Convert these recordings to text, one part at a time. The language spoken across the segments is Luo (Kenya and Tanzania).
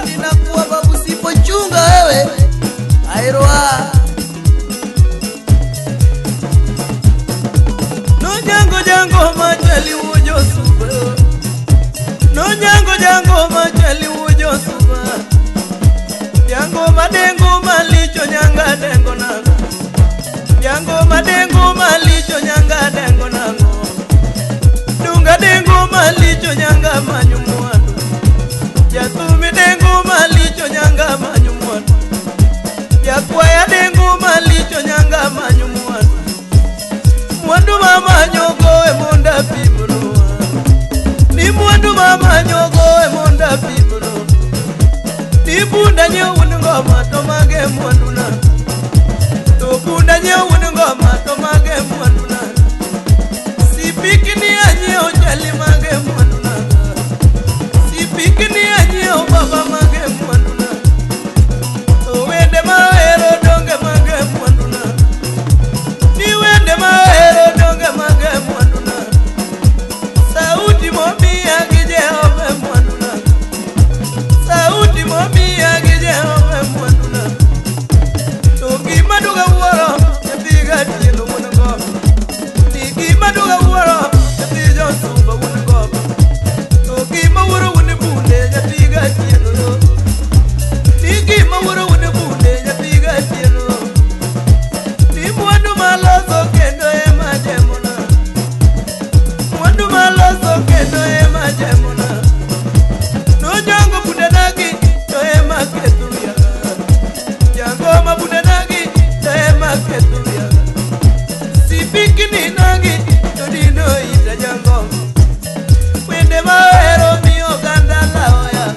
ninakuwa babu sipochunga wewe airoa no jango machali ujo suba no jango machali ujo suba jango madengo malicho nyanga dengo nango jango madengo malicho nyanga dengo nango dunga dengo malicho nyanga manyumwano Yatumi dengu malicho nyanga manyumwano Yakwaya dengu malicho nyanga manyumwano Mwandu mama nyogo e monda pimuno Ni mwandu mama nyogo e monda pimuno Ni bunda nye uningoma tomage mwandu na To bunda nye uningoma tomage mwandu na Sipiki ni anye ojali mage mwandu na Pikini anyo baba mage mwanduna Wende mawero donge mage mwanduna Ni wende mawero donge mage mwanduna Sauti momi agije ove mwanduna Sauti momi agije ove mwanduna Toki maduga uwaro Yapiga tieno wunango Niki maduga uwaro Yapiga suba wunango Toki mawuro Niki mawuro wune bunde nyapiga tieno Ni mwandu maloso kendo ema jemona Mwandu maloso kendo ema jemona No jango bunde nagi to ema ketuya Jango ma bunde nagi to ema ketuya Sipiki ni nagi to dino ita jango Wende mawero mi oganda laoya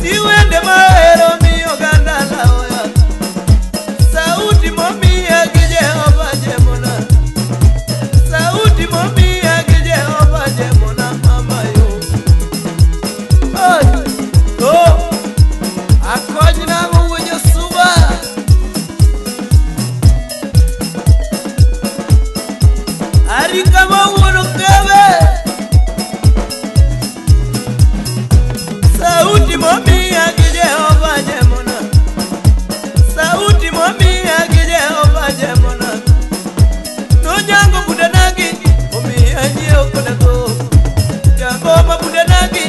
Ni wende mawero mi oganda laoya Sauti momi agije oba jemona Sauti momi agije oba jemona mama yo Oy, go Akoji na mwenye suba Arika mawuro kebe Sauti momi agije oba jemona Sauti momi agije oba jemona No jango budanagi omi anyi okodago Jango ma budanagi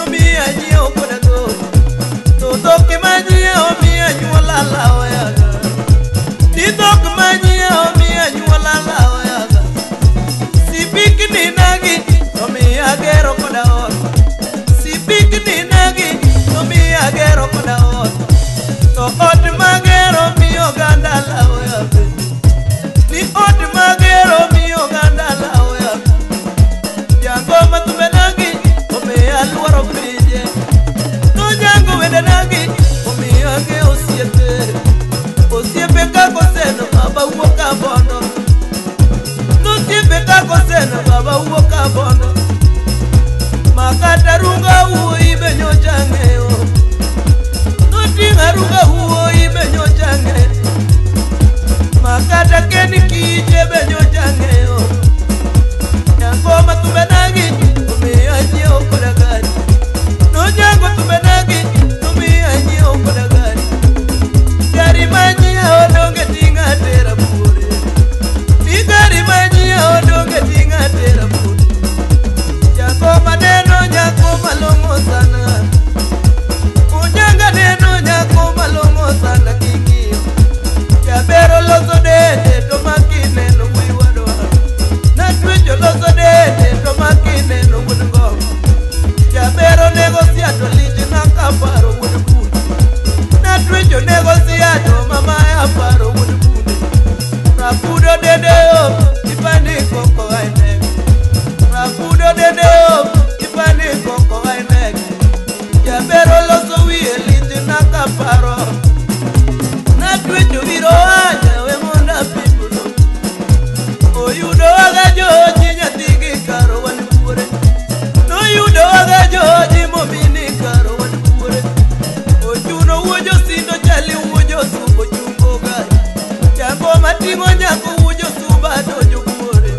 omi anyi okodago Toki manyi omi anyi walala oyaga Toki manyi omi anyi walala oyaga Sipiki ni nagi omi agero kodago Sipiki nagi no mi agero koda ot To ot magero mi oganda la oya Ni ot magero mi oganda la oya Jango matumbe nagi o me aluaro pije No jango wende nagi o mi age Osiepe kako seno baba uoka bono No siepe kako seno baba uoka bono Makata runga uo ibe nyochangeo Nutinga runga uo ibe nyochangeo Makata keni kije be nyochangeo Nyangoma tumenagi umi anyi okodagari No nyango tumenagi umi anyi okodagari Gari manyi ya odonge tinga tera bure Ni gari manyi ya odonge tinga tera bure Nyangoma neno nyakoma longo sana Unyanga neno nyakoma longo sana kingio Yabero loso dede tomaki neno wiwadwa Na tuicho loso dede tomaki neno wungo Yabero negociato liji na kaparo wunbunde Na tuicho negociato mama ya paro wunbunde Rapudo dede o ipandi koko ainek Rapudo dede o ipandi koko ainek Yabero loso wie liji na kaparo Na tuicho viro aja we monda pipuno Oyudo aga joji nyatigi karo wanipure No yudo aga joji momini karo wanipure Ochuno uojo sindo chali uojo subo chungo gai Chango matingo nyako uojo suba dojo kure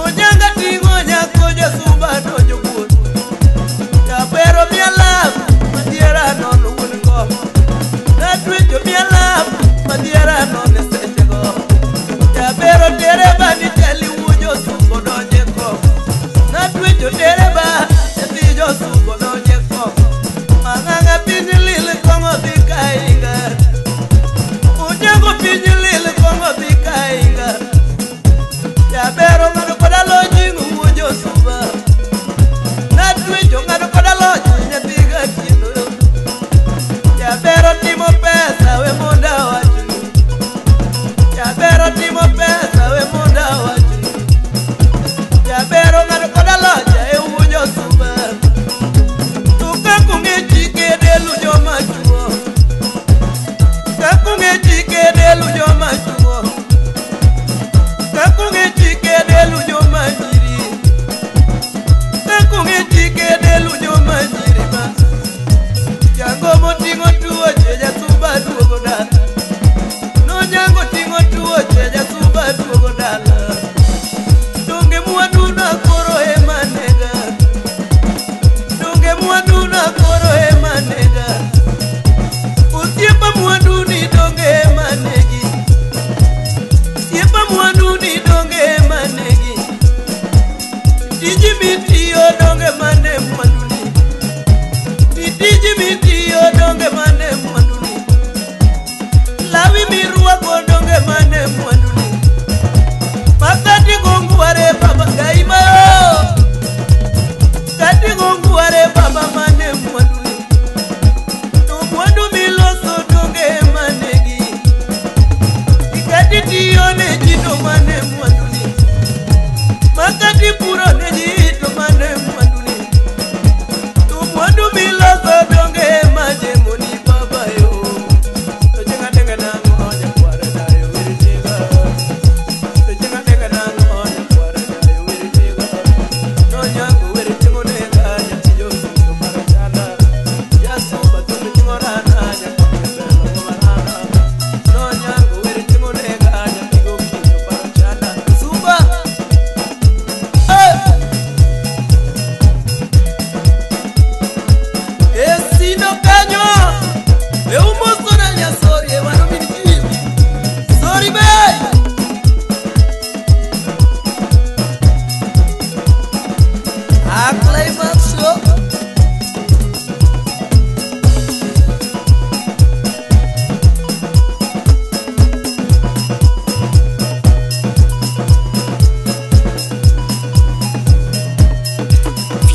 Onyanga tingo nyako jo suba dojo kure Kapero mialavu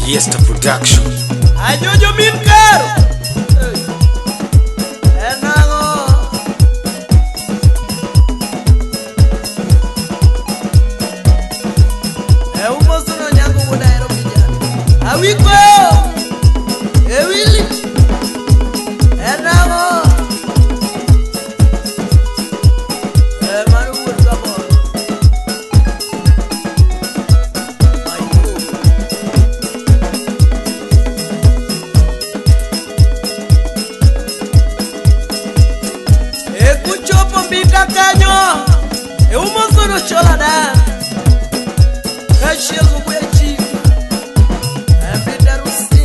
Fiesta Production. Ajojo min karo enango umosuno nyango mudaero vijana awiko ewili enango maru urgabo Mbika kanyo umosuno cholada kashia kubuechi Ambidarusi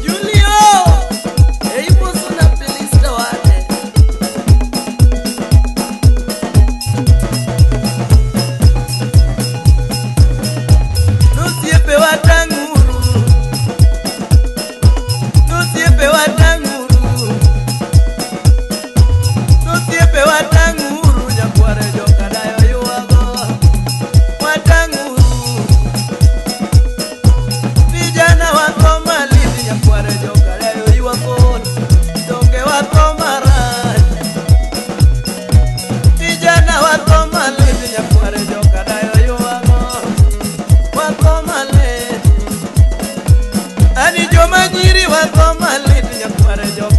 Julio umosuno pilista wate Nusiepe watanguru Nusiepe watanguru Nusiepe watanguru nyakware jokadayo yuwago watanguru vijana wako malindi nyakware jokadayo yuwago donge wako marani vijana wako malindi nyakware jokadayo yuwago wako malindi ani joma nyiri wako malindi nyakware jokadayo